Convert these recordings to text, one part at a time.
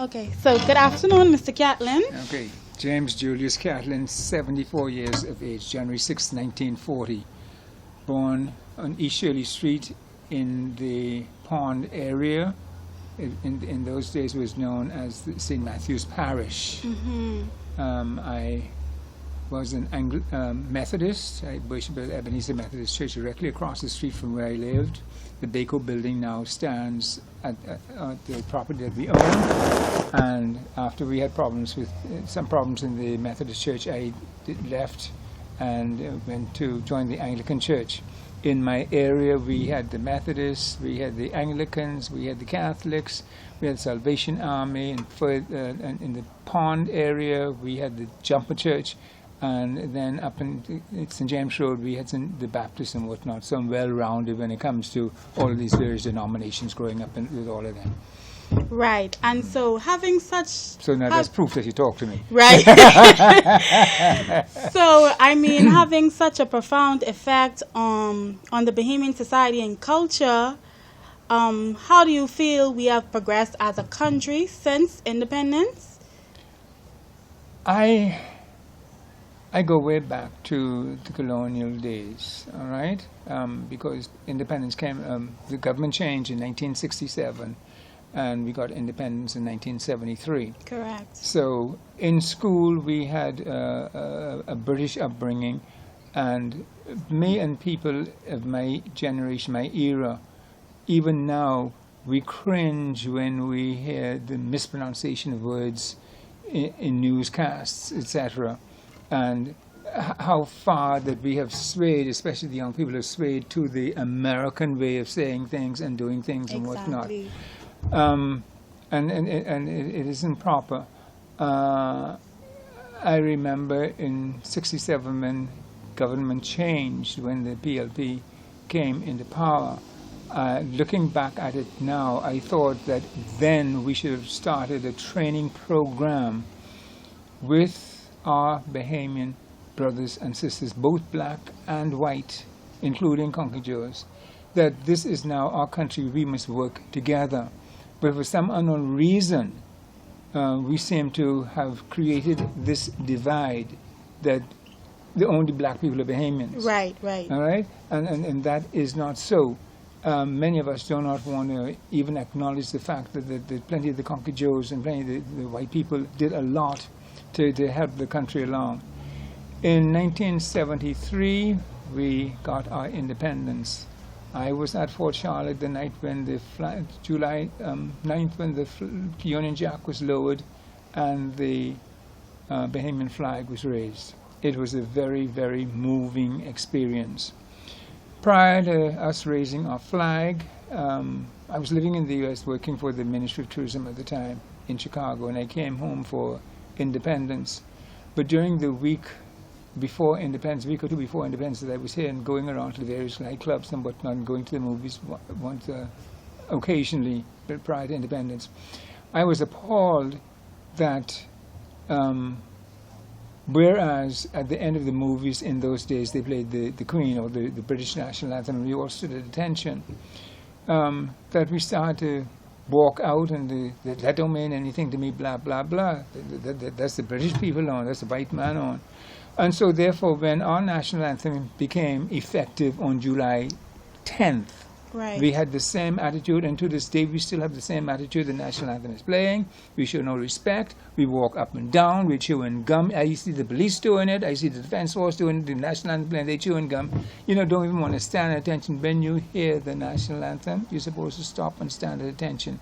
Okay, so good afternoon, Mr. Catalyn. Okay, James Julius Catalyn, 74 years of age, January 6, 1940. Born on East Shirley Street in the Pond area. In those days was known as the St. Matthew's Parish. I was an Methodist. I worshiped at Ebenezer Methodist Church directly across the street from where I lived. The Baco building now stands at the property that we own. And after we had some problems in the Methodist Church, I left and went to join the Anglican Church. In my area, we had the Methodists, we had the Anglicans, we had the Catholics, we had the Salvation Army, and in the Pond area, we had the Jumper Church. And then up in St. James Road, we had the Baptists and whatnot. So I'm well-rounded when it comes to all of these various denominations growing up with all of them. Right. And so having such... So now that's proof that you talk to me. Right. So, I mean, having such a profound effect on the Bahamian society and culture, how do you feel we have progressed as a country since independence? I go way back to the colonial days, all right? Because independence came, the government changed in 1967, and we got independence in 1973. Correct. So in school, we had a British upbringing, and me and people of my generation, my era, even now, we cringe when we hear the mispronunciation of words in newscasts, etc., and how far that we have swayed, especially the young people have swayed to the American way of saying things and doing things and whatnot. And it isn't proper. I remember in '67 when government changed, when the PLP came into power. Looking back at it now, I thought that then we should have started a training program with our Bahamian brothers and sisters, both black and white, including Conquistadors, that this is now our country, we must work together. But for some unknown reason, we seem to have created this divide that the only black people are Bahamians. Right, right. All right? And that is not so. Many of us do not want to even acknowledge the fact that plenty of the Conquistadors and plenty of the white people did a lot to help the country along. In 1973, we got our independence. I was at Fort Charlotte the night when July 9th, when the Union Jack was lowered and the Bahamian flag was raised. It was a very, very moving experience. Prior to us raising our flag, I was living in the U.S. working for the Ministry of Tourism at the time in Chicago, and I came home for independence. But during the week before independence, week or two before independence, that I was here and going around to the various nightclubs and whatnot, and going to the movies once occasionally prior to independence, I was appalled that whereas at the end of the movies in those days they played the Queen or the British national anthem, and we all stood at attention, that we started to walk out and that don't mean anything to me, blah, blah, blah. That's the British people on, that's the white man on. And so therefore when our national anthem became effective on July 10th, right, we had the same attitude, and to this day we still have the same attitude. The national anthem is playing, we show no respect, we walk up and down, we chew and gum. I see the police doing it, I see the defense force doing it, the national anthem playing, they chew and gum. You know, don't even want to stand at attention. When you hear the national anthem, you're supposed to stop and stand at attention.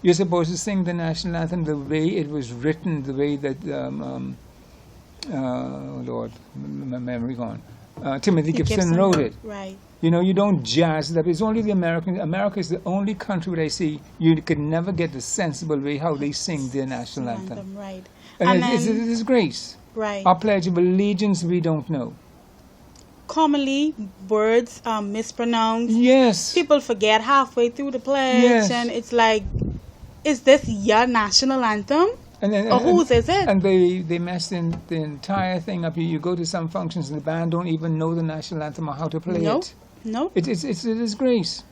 You're supposed to sing the national anthem the way it was written, the way that, Lord, my memory gone, Timothy Gibson wrote it. Right. You know, you don't jazz it up. It's only the American. America is the only country that I see you can never get the sensible way how they sing their national anthem. Right. And it's a disgrace. Right. Our Pledge of Allegiance, we don't know. Commonly, words are mispronounced. Yes. People forget halfway through the pledge, Yes. and it's like, is this your national anthem? Or whose is it? And they mess the entire thing up. You go to some functions and the band don't even know the national anthem or how to play it. No. It's a disgrace.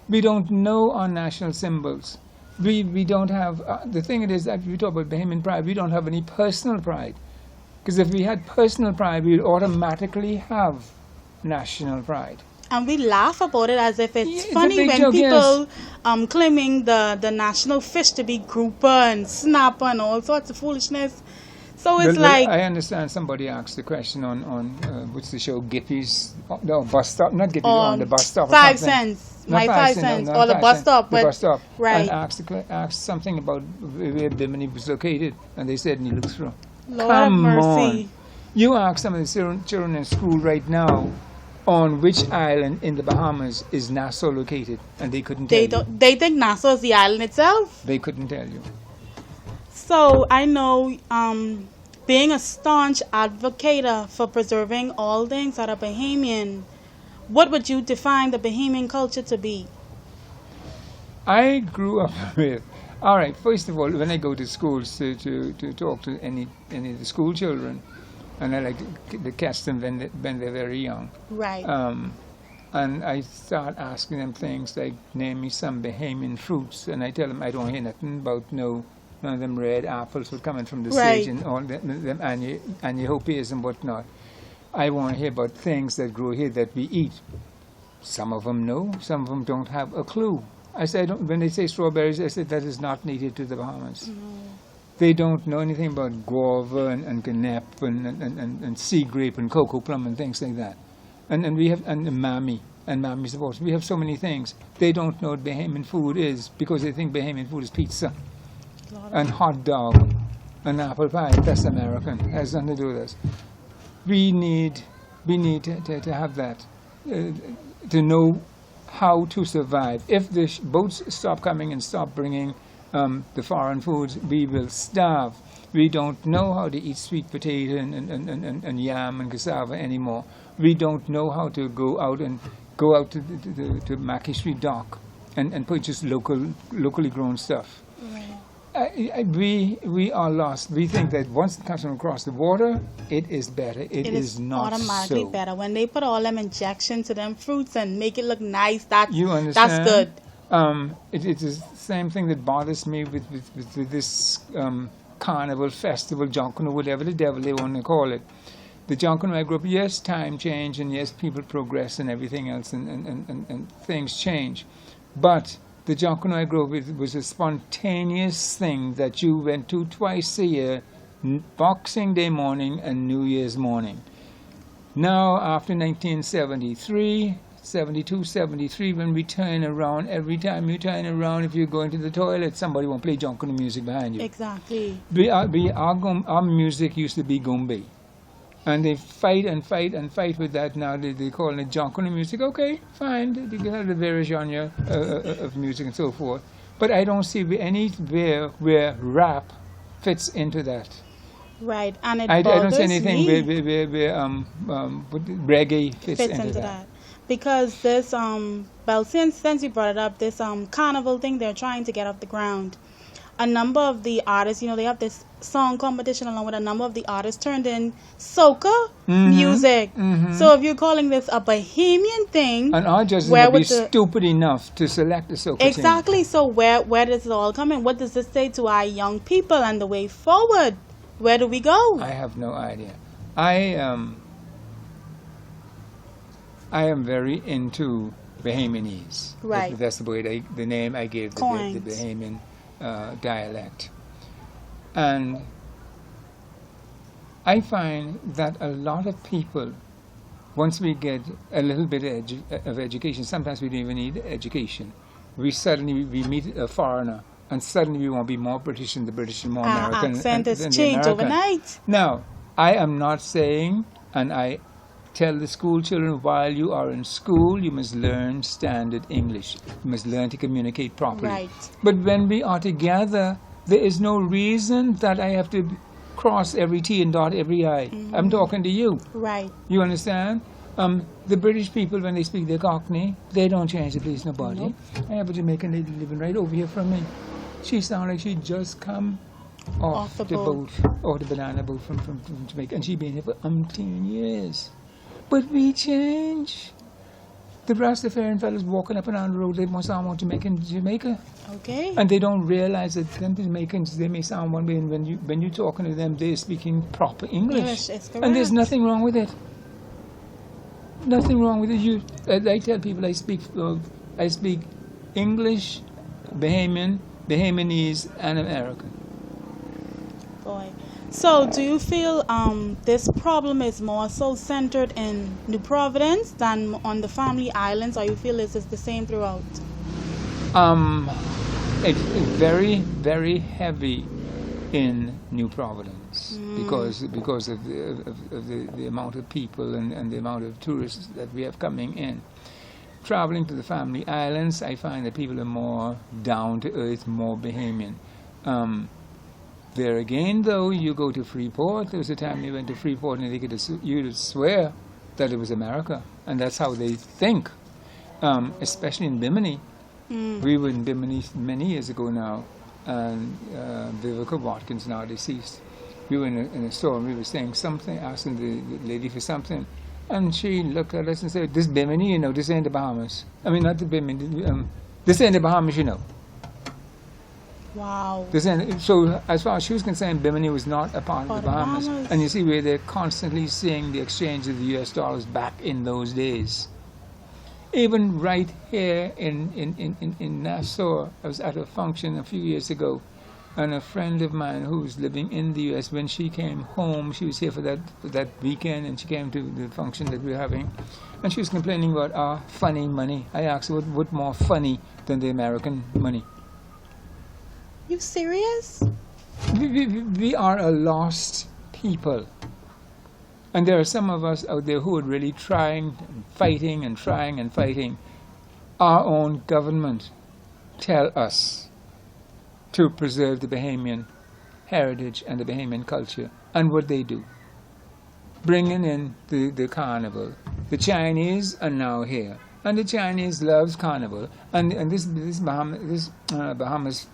We don't know our national symbols. We don't have, the thing it is that we talk about Bahamian pride, we don't have any personal pride. Because if we had personal pride, we would automatically have national pride. And we laugh about it as if it's Yeah, it's a funny big when joke, people claiming the national fish to be grouper and snapper and all sorts of foolishness. So it's Well, like, I understand somebody asked the question on what's the show, Gippy's, no, bus stop, not Gippy's, on the bus stop. or 5 something. cents. Not My 5 cents. Or the 5 bus cents, stop. The bus stop. Right. And asked something about where Bimini was located. And they said, and he looked through. Lord Come have mercy. on. You ask some of the children in school right now on which island in the Bahamas is Nassau located, and they couldn't tell you. They think Nassau is the island itself. They couldn't tell you. So I know, being a staunch advocate for preserving all things that are Bahamian, what would you define the Bahamian culture to be? I grew up with, all right, first of all, when I go to schools to talk to any of the school children, and I like to catch them when they're very young. Right. And I start asking them things like, name me some Bahamian fruits, and I tell them I don't hear nothing about none of them red apples were coming from the Right. sage and all them aniopias and whatnot. I want to hear about things that grow here that we eat. Some of them know, some of them don't have a clue. I say, when they say strawberries, I said that is not native to the Bahamas. They don't know anything about guava and ganep and sea grape and cocoa plum and things like that. And we have, and Mammy supports. We have so many things. They don't know what Bahamian food is because they think Bahamian food is pizza and hot dog and apple pie. That's American. It has nothing to do with us. We need to have that, to know how to survive. If the boats stop coming and stop bringing the foreign foods, we will starve. We don't know how to eat sweet potato and yam and cassava anymore. We don't know how to go out to Mackey Street Dock and purchase locally grown stuff. We are lost. We think that once it comes from across the water, it is better. It is not automatically so. better. When they put all them injections to them fruits and make it look nice, that's That's good. It is the same thing that bothers me with this carnival, festival, Jonkono, whatever the devil they want to call it. The Jonkono I grew up, yes, time change, and yes, people progress and everything else, and things change. But the Jonkono I grew up with was a spontaneous thing that you went to twice a year, Boxing Day morning and New Year's morning. Now, after 1973, 72, 73, when we turn around, every time you turn around, if you're going to the toilet, somebody won't play Jonkono music behind you. Exactly. Our music used to be Gombe. And they fight with that now. They call it Jonkono music. Okay, fine. They can have the various genre of music and so forth. But I don't see anywhere where rap fits into that. Right, and I don't see bothers anything me. where reggae fits into that. Because this since you brought it up, this carnival thing they're trying to get off the ground. A number of the artists, they have this song competition along with a number of the artists turned in soca music. So if you're calling this a Bahamian thing, and our judges would be stupid enough to select the soca exactly. team. So where does it all come in? What does this say to our young people and the way forward? Where do we go? I have no idea. I am very into Bahamianese. Right. That's the name I gave the Bahamian dialect. And I find that a lot of people, once we get a little bit of education, sometimes we don't even need education. We meet a foreigner, and suddenly we want to be more British than the British and more American. Our accent has than the changed American. overnight. Now, I am not saying, and I tell the school children, while you are in school, you must learn standard English. You must learn to communicate properly. Right. But when we are together, there is no reason that I have to cross every T and dot every I. I'm talking to you. Right. You understand? The British people, when they speak their Cockney, they don't change to please nobody. Nope. I have a Jamaican lady living right over here from me. She sounds like she just come off the boat, or the banana boat from Jamaica, and she's been here for umpteen years. But we change. The Rastafarian fellas walking up and down the road, they must sound Jamaica. Okay. And they don't realize that them Jamaicans, they may sound one way, and when you're talking to them, they're speaking proper English. Yes, correct. And there's nothing wrong with it. Nothing wrong with it. I tell people I speak English, Bahamian, Bahamanese, and American. Boy. So, do you feel this problem is more so centered in New Providence than on the Family Islands, or you feel this is the same throughout? It's very, very heavy in New Providence because of the amount of people and the amount of tourists that we have coming in. Traveling to the Family Islands, I find that people are more down to earth, more Bahamian. There again, though, you go to Freeport. There was a time you went to Freeport and you'd swear that it was America, and that's how they think. Especially in Bimini. We were in Bimini many years ago now, and Vivica Watkins, now deceased. We were in a store and we were saying something, asking the lady for something, and she looked at us and said, "This Bimini, you know, this ain't the Bahamas. I mean, not the Bimini. This ain't the Bahamas, you know." Wow. So as far as she was concerned, Bimini was not a part of the Bahamas. And you see where they're constantly seeing the exchange of the US dollars back in those days. Even right here in Nassau, I was at a function a few years ago, and a friend of mine who was living in the US, when she came home, she was here for that weekend, and she came to the function that we were having, and she was complaining about our funny money. I asked her, what more funny than the American money? You serious? We are a lost people. And there are some of us out there who are really trying and fighting. Our own government tell us to preserve the Bahamian heritage and the Bahamian culture. And what they do, bringing in the carnival. The Chinese are now here. And the Chinese loves carnival, and this Bahamas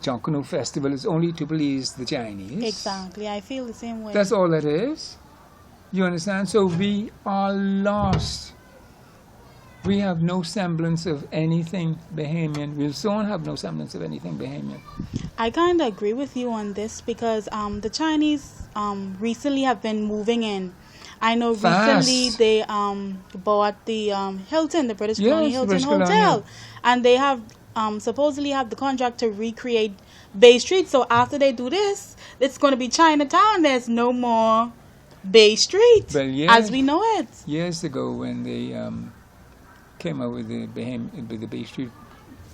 Junkanoo Festival is only to please the Chinese. Exactly, I feel the same way. That's all that is. You understand? So we are lost. We have no semblance of anything Bahamian. We'll soon have no semblance of anything Bahamian. I kind of agree with you on this because the Chinese recently have been moving in. I know recently they bought the Hilton, the British Colonial Hilton Hotel, and they have supposedly have the contract to recreate Bay Street. So after they do this, it's going to be Chinatown. There's no more Bay Street as we know it. Years ago, when they came out with the Bay Street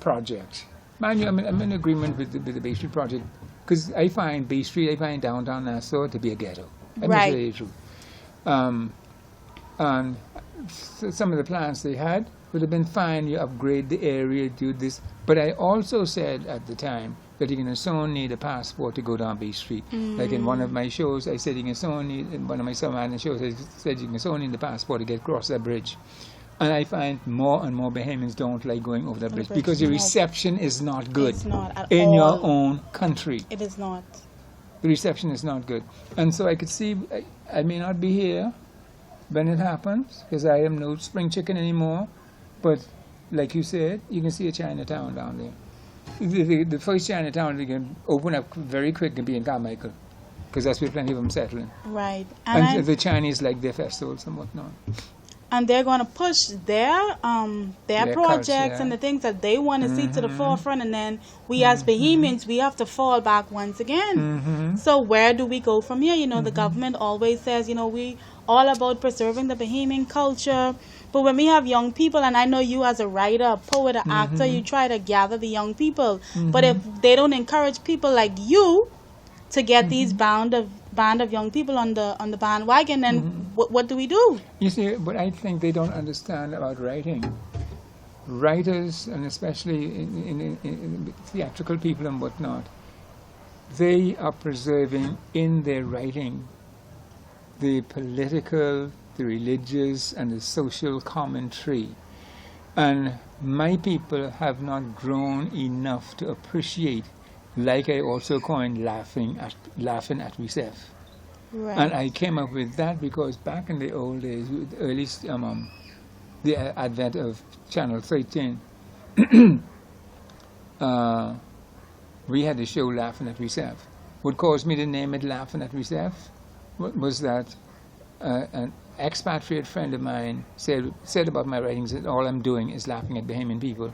project, mind you, I'm in agreement with the Bay Street project because I find Bay Street, I find downtown Nassau to be a ghetto. Right. Tell you the truth. And some of the plans they had would have been fine. You upgrade the area, do this. But I also said at the time that you're going to soon need a passport to go down Bay Street. Like in one of my shows, I said you can soon need, in one of my summer shows, I said you can soon need a passport to get across that bridge. And I find more and more Bahamians don't like going over that bridge because your reception is not good. It's not at in all. your own country. It is not. The reception is not good. And so I could see, I may not be here when it happens, because I am no spring chicken anymore, but like you said, you can see a Chinatown down there. The first Chinatown they can open up very quick can be in Carmichael, because that's where plenty of them settling. Right. And the Chinese like their festivals and whatnot. And they're going to push their projects and the things that they want to see to the forefront, and then we as Bahamians, we have to fall back once again. So where do we go from here? You know, the government always says, you know, we all about preserving the Bahamian culture, but when we have young people, and I know you as a writer, a poet, an actor, you try to gather the young people, but if they don't encourage people like you to get these band of young people on the bandwagon, then what do we do? You see, but I think they don't understand about writing. Writers, and especially in theatrical people and whatnot, they are preserving in their writing the political, the religious, and the social commentary. And my people have not grown enough to appreciate, like I also coined laughing at myself. Right. And I came up with that because back in the old days, early the advent of Channel 13, we had a show Laughing at Myself. What caused me to name it Laughing at Myself was that an expatriate friend of mine said about my writings that all I'm doing is laughing at Bahamian people.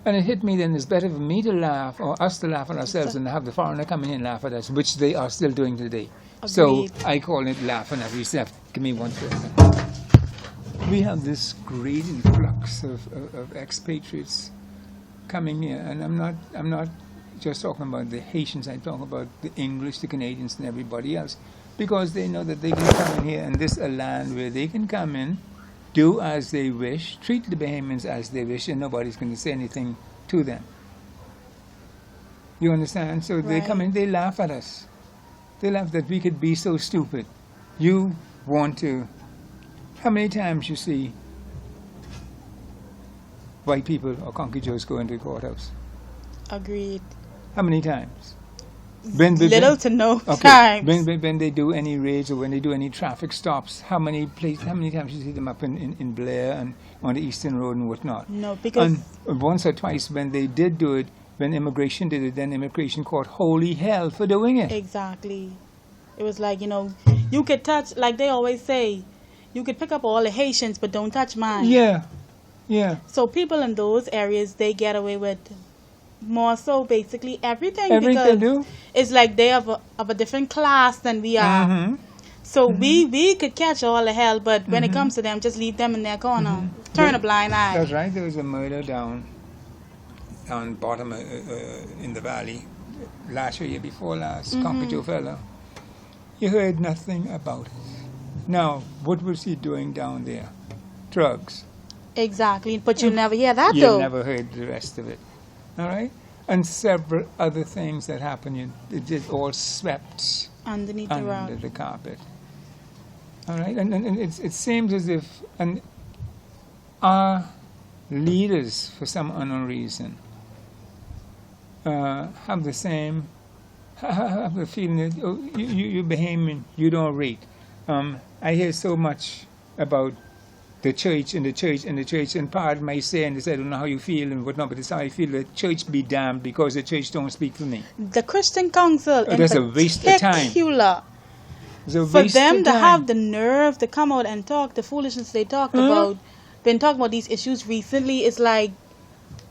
And it hit me then, it's better for me to laugh, or us to laugh at ourselves, than to have the foreigner come in and laugh at us, which they are still doing today. Agreed. So I call it Laughing at Myself. Give me one second. We have this great influx of expatriates coming here, and I'm not just talking about the Haitians, I'm talking about the English, the Canadians, and everybody else, because they know that they can come in here, and this is a land where they can come in, do as they wish, treat the Bahamians as they wish, and nobody's going to say anything to them. You understand? So they come in, they laugh at us. They laugh that we could be so stupid. You want to... How many times you see white people or Conky Joes go into the courthouse? Agreed. How many times? Little to no times. When they do any raids or when they do any traffic stops, how many times you see them up in Blair and on the Eastern Road and whatnot? No, because... And once or twice when they did do it, when immigration did it, then immigration caught holy hell for doing it. Exactly. It was like, you could touch, like they always say, you could pick up all the Haitians, but don't touch mine. Yeah, yeah. So people in those areas, they get away with more so basically everything. Everything they do. It's like they of a different class than we are. Mm-hmm. So we could catch all the hell, but when it comes to them, just leave them in their corner. Turn a blind eye. That's right. There was a murder down bottom in the valley last year before last. Conky Joe fella. You heard nothing about it. Now, what was he doing down there? Drugs. Exactly, but you never hear that You though. never heard the rest of it. All right? And several other things that happened, it just all swept Underneath the under rug. the carpet. All right? And it seems as if our leaders, for some unknown reason, have the feeling that, you're Bahamian, you don't rate. I hear so much about the church and the church and the church, and part may say, and they say, I don't know how you feel and whatnot, but it's how I feel, the church be damned because the church don't speak for me. The Christian Council in That's a waste of time. particular, It's a for waste them of to time. have the nerve to come out and talk the foolishness they talked about, been talking about these issues recently, it's like,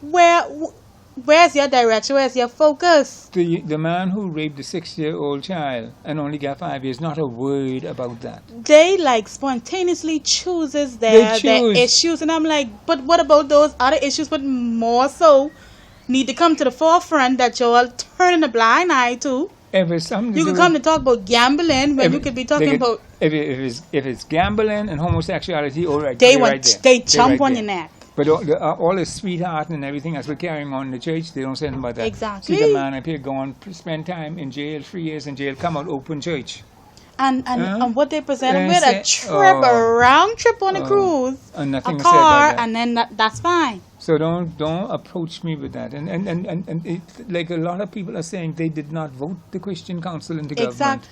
where's your direction? Where's your focus? The man who raped the 6-year-old child and only got 5 years, not a word about that. They like spontaneously chooses their issues, and I'm like, but what about those other issues? But more so, need to come to the forefront that you're turning a blind eye to. If it's something You could come to talk about gambling when you could be talking about. If it's gambling and homosexuality, all right, They right there. they jump right on there. your neck. But all the sweetheart and everything else we're carrying on in the church, they don't say anything about that. Exactly. See the man up here go on, spend time in jail, 3 years in jail, come out, open church. And what they presented with, Say, a trip, a round trip on a cruise, And nothing a is said about car, that. and then that's fine. So don't approach me with that. And it, like a lot of people are saying, they did not vote the Christian Council into government. Exactly.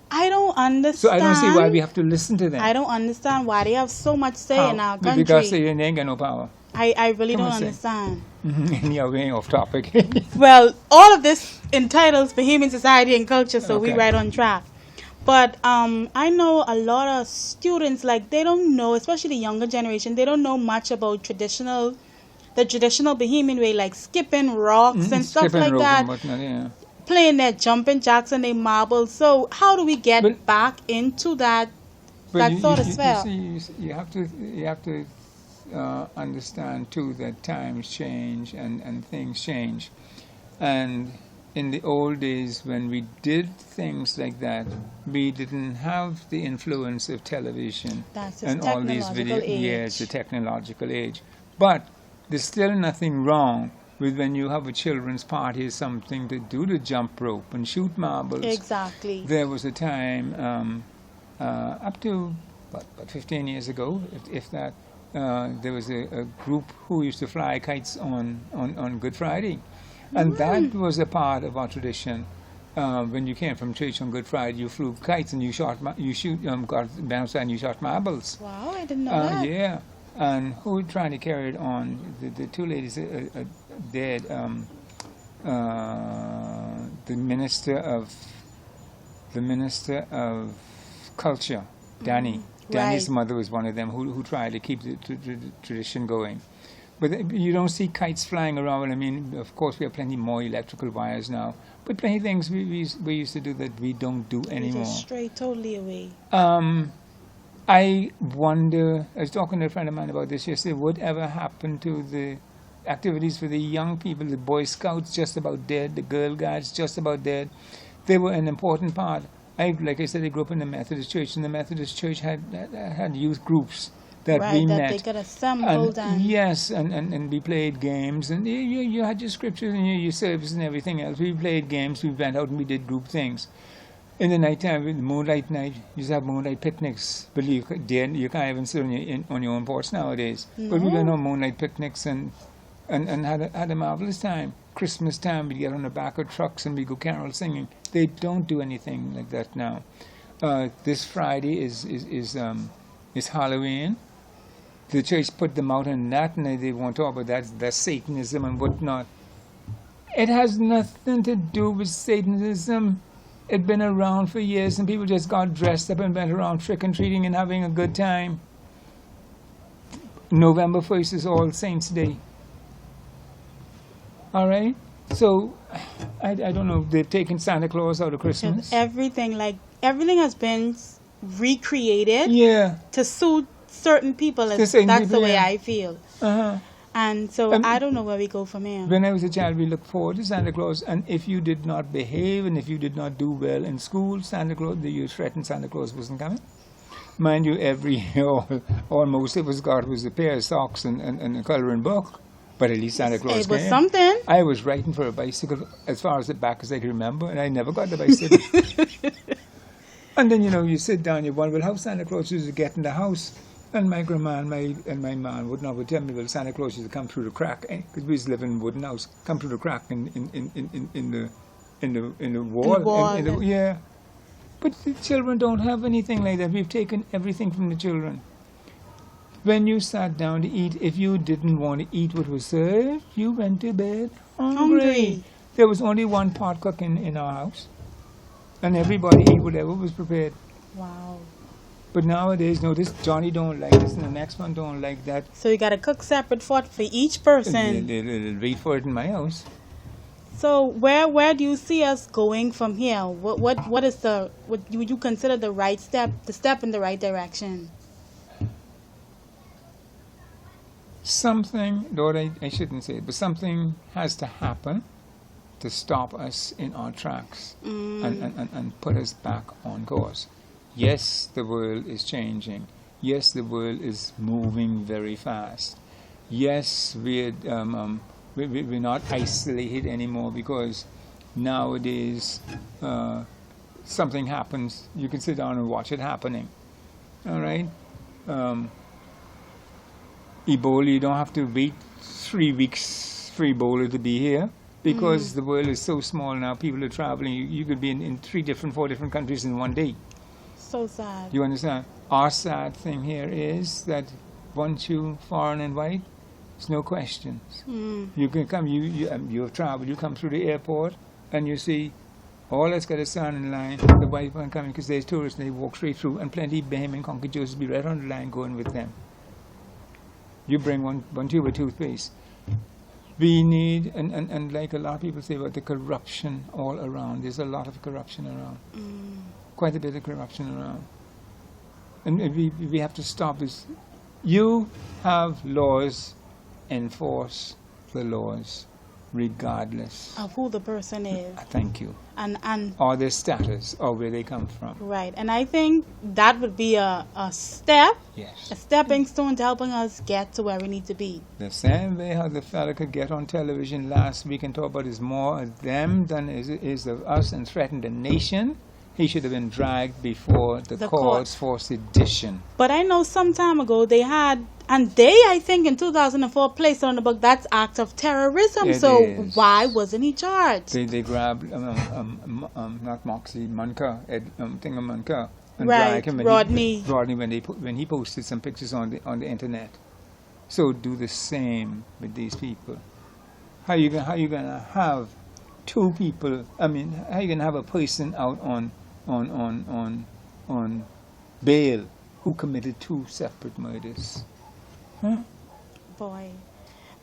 I don't understand. So I don't see why we have to listen to them. I don't understand why they have so much say in our country. Because they ain't got no power. I really Come don't on, say. understand. And you're going off topic. Well, all of this entitles Bahamian society and culture, so we Okay. right on track. But I know a lot of students, like, they don't know, especially the younger generation, they don't know much about the traditional Bahamian way, like skipping rocks and stuff Skipping like rope that, and whatnot, yeah. playing their jumping jacks and their marbles. So how do we get But- back into that But sort of spell? you have to understand too that times change and things change. And in the old days when we did things like that, we didn't have the influence of television That's this and all these technological age. years, the technological age. But there's still nothing wrong with when you have a children's party or something to do the jump rope and shoot marbles. Exactly. There was a time up to about 15 years ago, if that, there was a group who used to fly kites on Good Friday. And that was a part of our tradition. When you came from church on Good Friday, you flew kites and got outside and you shot marbles. Wow, I didn't know that. Yeah. and who tried to carry it on? The two ladies are dead. The minister of culture, Danny. Danny's Right. mother was one of them who tried to keep the tradition going. But you don't see kites flying around. I mean, of course, we have plenty more electrical wires now. But plenty of things we used to do that we don't do We anymore. just stray totally away. I wonder, I was talking to a friend of mine about this yesterday, whatever happened to the activities for the young people, the Boy Scouts just about dead, the Girl Guides just about dead. They were an important part. Like I said, I grew up in the Methodist Church, and the Methodist Church had youth groups that Right, we that met. they got assembled and Yes, and we played games, and you had your scriptures and your service and everything else. We played games, we went out and we did group things. In the nighttime, with moonlight night, you used to have moonlight picnics. But you can't even sit on your own porch nowadays. But we went on moonlight picnics and had a marvelous time. Christmas time, we'd get on the back of trucks and we'd go carol singing. They don't do anything like that now. This Friday is Halloween. The church put them out on that, and they won't talk about that. That's Satanism and whatnot. It has nothing to do with Satanism. It's been around for years, and people just got dressed up and went around trick-and-treating and having a good time. November 1st is All Saints' Day. All right? So, I don't know. They've taken Santa Claus out of Christmas. everything has been recreated Yeah. to suit certain people. To certain That's people, the way yeah. I feel. Uh-huh. And so I don't know where we go from here. When I was a child, we looked forward to Santa Claus, and if you did not behave and if you did not do well in school, you threatened Santa Claus wasn't coming. Mind you, every year, almost it was a pair of socks and a colouring book, but at least Santa Claus It was came. something. I was writing for a bicycle as far as the back as I can remember, and I never got the bicycle. And then, you sit down, you wonder, well, how Santa Claus used to get in the house? And my grandma and my man would tell me, well, Santa Claus used to come through the crack, because we used to live in a wooden house, come through the crack in the wall. Yeah. But the children don't have anything like that. We've taken everything from the children. When you sat down to eat, if you didn't want to eat what was served, you went to bed hungry. There was only one pot cooking in our house, and everybody ate whatever was prepared. Wow. But nowadays, no, this Johnny don't like this, and the next one don't like that. So you got to cook separate for each person. They'll wait for it in my house. So where do you see us going from here? What would you consider the right step, the step in the right direction? Something, though I shouldn't say it, but something has to happen to stop us in our tracks and put us back on course. Yes, the world is changing. Yes, the world is moving very fast. Yes, we're not isolated anymore, because nowadays something happens, you can sit down and watch it happening. All right? Ebola, you don't have to wait 3 weeks for Ebola to be here, because the world is so small now. People are traveling. You could be in 4 different countries in one day. So sad. You understand? Our sad thing here is that once you foreign and white, there's no questions. You can come, you have traveled, you come through the airport and you see all that's got to stand in line, the white one coming because there's tourists, and they walk straight through, and plenty of Bahamian conquistadors be right on the line going with them. You bring one tube of toothpaste. We need, and like a lot of people say about the corruption all around, there's a lot of corruption around. Quite a bit of corruption around. And we have to stop this. You have laws, enforce the laws, regardless Of who the person is. Thank you. And Or their status, or where they come from. right. And I think that would be a step, Yes. a stepping stone to helping us get to where we need to be. The same way how the fella could get on television last week and talk about is more of them than is of us and threaten the nation. He should have been dragged before the courts for sedition. But I know some time ago I think in 2004 placed on the book that's act of terrorism. It so is. why wasn't he charged? They grabbed not Moxie Munker, Munker, and Right, dragged him. Rodney. Rodney when he posted some pictures on the internet. So do the same with these people. How you gonna have two people? I mean, how you gonna have a person out on bail who committed two separate murders? Huh? Boy.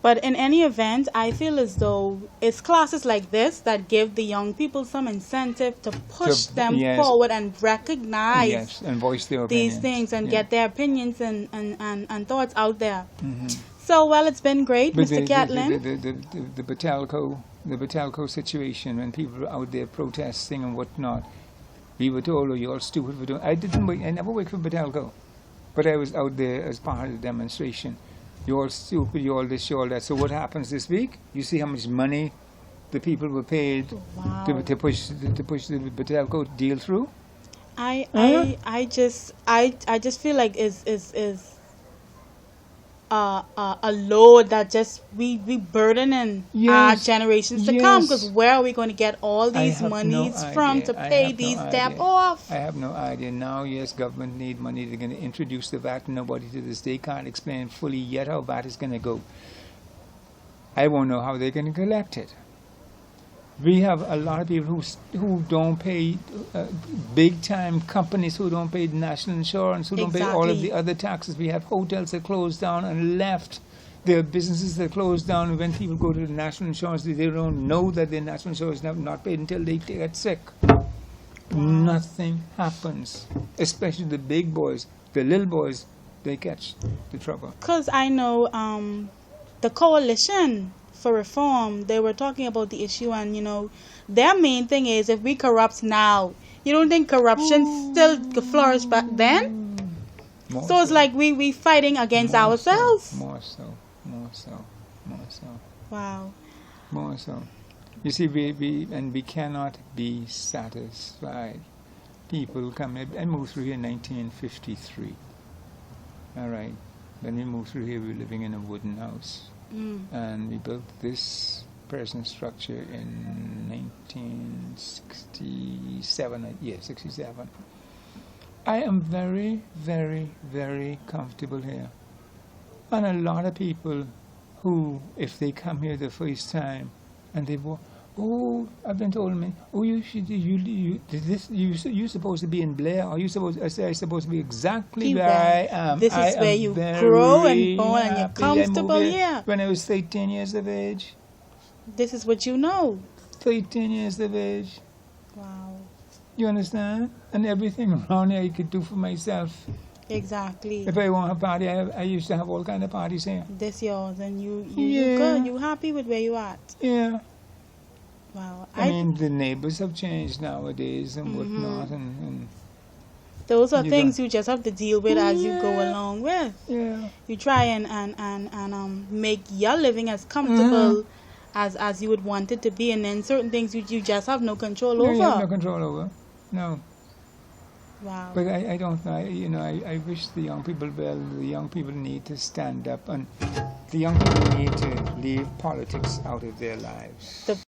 But in any event, I feel as though it's classes like this that give the young people some incentive to push them yes. forward and recognize Yes, and voice their these opinions. things and Yeah. get their opinions and thoughts out there. Mhm. So, well, it's been great, But Mr. Catalyn. the Batalco situation, when people were out there protesting and whatnot, we were told, "Oh, you're all stupid for doing." I never worked for Batalco, but I was out there as part of the demonstration. You're all stupid. You're all this. You're all that. So what happens this week? You see how much money the people were paid Wow. to push the Batalco deal through. I just feel like is a load that just we burdening our Yes, generations to come, yes. because where are we going to get all these have no monies from idea. to I pay have no these debt idea. off? I have no idea. Now, yes, government need money. They're going to introduce the VAT. Nobody to this day can't explain fully yet how VAT is going to go. I won't know how they're going to collect it. We have a lot of people who don't pay, big-time companies who don't pay national insurance, who don't pay all of Exactly. the other taxes. We have hotels that closed down and left. There are businesses that closed down, and when people go to the national insurance, they don't know that their national insurance is not paid until they get sick. Nothing happens, especially the big boys. The little boys, they catch the trouble. Because I know the coalition for reform, they were talking about the issue, and their main thing is, if we corrupt now, you don't think corruption still flourished back then? More So it's like we fighting against ourselves. More so. Wow. More so. You see, we cannot be satisfied. People come. I moved through here in 1953. All right. When we moved through here, we were living in a wooden house. And we built this present structure in 1967. 67. I am very, very, very comfortable here. And a lot of people who, if they come here the first time, and they walk, oh, I've been told me, oh, you're supposed to be in Blair, or I say I'm supposed to be exactly where I am. This is where you grow and born, and you're comfortable here. When I was 13 years of age. This is what you know. 13 years of age. Wow. You understand? And everything around here I could do for myself. Exactly. If I want a party, I used to have all kind of parties here. This yours, and you Yeah. good. You happy with where you at? Yeah. Wow. I mean, the neighbors have changed nowadays and whatnot, and those are you things don't- you just have to deal with as you go Yeah. along with. yeah. You try and make your living as comfortable as you would want it to be, and then certain things you just have no control No, over. you have no control over. No. Wow. But I don't know. I wish the young people well. The young people need to stand up, and the young people need to leave politics out of their lives.